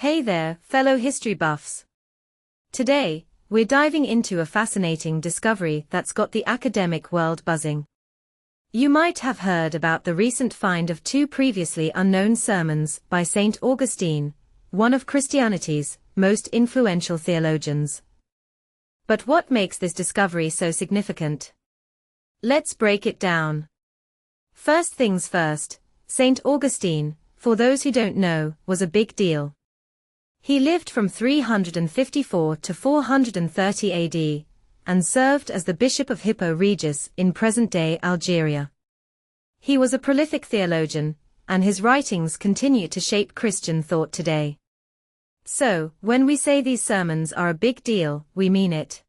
Hey there, fellow history buffs. Today, we're diving into a fascinating discovery that's got the academic world buzzing. You might have heard about the recent find of two previously unknown sermons by St. Augustine, one of Christianity's most influential theologians. But what makes this discovery so significant? Let's break it down. First things first, St. Augustine, for those who don't know, was a big deal. He lived from 354 to 430 AD, and served as the Bishop of Hippo Regius in present-day Algeria. He was a prolific theologian, and his writings continue to shape Christian thought today. So, when we say these sermons are a big deal, we mean it.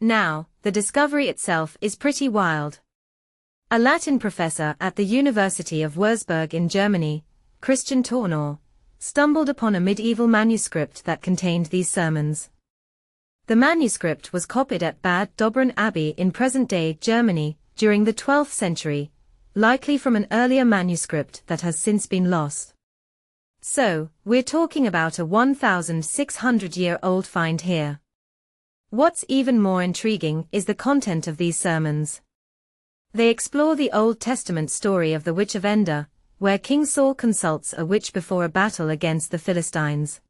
Now, the discovery itself is pretty wild. A Latin professor at the University of Würzburg in Germany, Christian Tornau, stumbled upon a medieval manuscript that contained these sermons. The manuscript was copied at Bad Dobrin Abbey in present-day Germany during the 12th century, likely from an earlier manuscript that has since been lost. So, we're talking about a 1,600-year-old find here. What's even more intriguing is the content of these sermons. They explore the Old Testament story of the Witch of Endor, where King Saul consults a witch before a battle against the Philistines.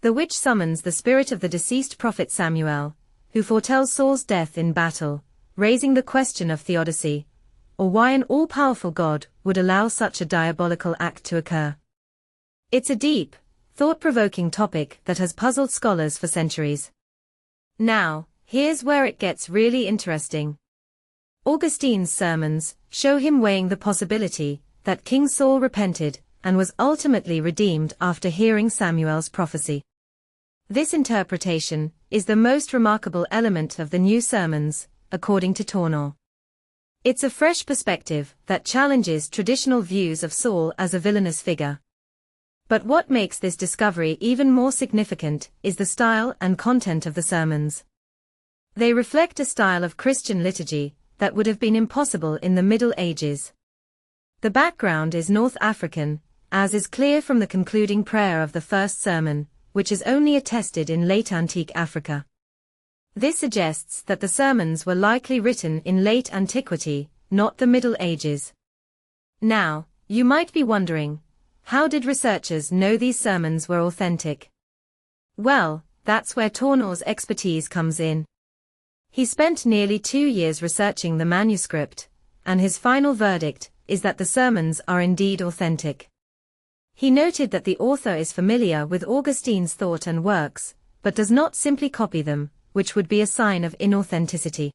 The witch summons the spirit of the deceased prophet Samuel, who foretells Saul's death in battle, raising the question of Theodicy, or why an all-powerful God would allow such a diabolical act to occur. It's a deep, thought-provoking topic that has puzzled scholars for centuries. Now, here's where it gets really interesting. Augustine's sermons show him weighing the possibility that King Saul repented and was ultimately redeemed after hearing Samuel's prophecy. This interpretation is the most remarkable element of the new sermons, according to Tornau. It's a fresh perspective that challenges traditional views of Saul as a villainous figure. But what makes this discovery even more significant is the style and content of the sermons. They reflect a style of Christian liturgy that would have been impossible in the Middle Ages. The background is North African, as is clear from the concluding prayer of the first sermon, which is only attested in late antique Africa. This suggests that the sermons were likely written in late antiquity, not the Middle Ages. Now, you might be wondering, how did researchers know these sermons were authentic? Well, that's where Tornau's expertise comes in. He spent nearly 2 years researching the manuscript, and his final verdict is that the sermons are indeed authentic. He noted that the author is familiar with Augustine's thought and works, but does not simply copy them, which would be a sign of inauthenticity.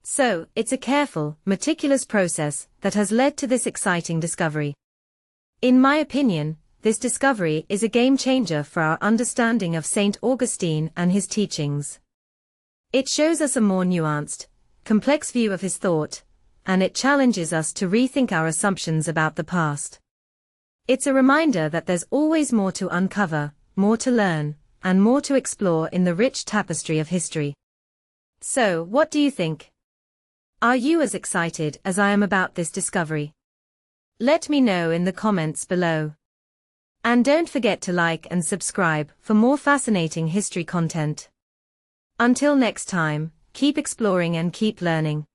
So, it's a careful, meticulous process that has led to this exciting discovery. In my opinion, this discovery is a game-changer for our understanding of St. Augustine and his teachings. It shows us a more nuanced, complex view of his thought, and it challenges us to rethink our assumptions about the past. It's a reminder that there's always more to uncover, more to learn, and more to explore in the rich tapestry of history. So, what do you think? Are you as excited as I am about this discovery? Let me know in the comments below. And don't forget to like and subscribe for more fascinating history content. Until next time, keep exploring and keep learning.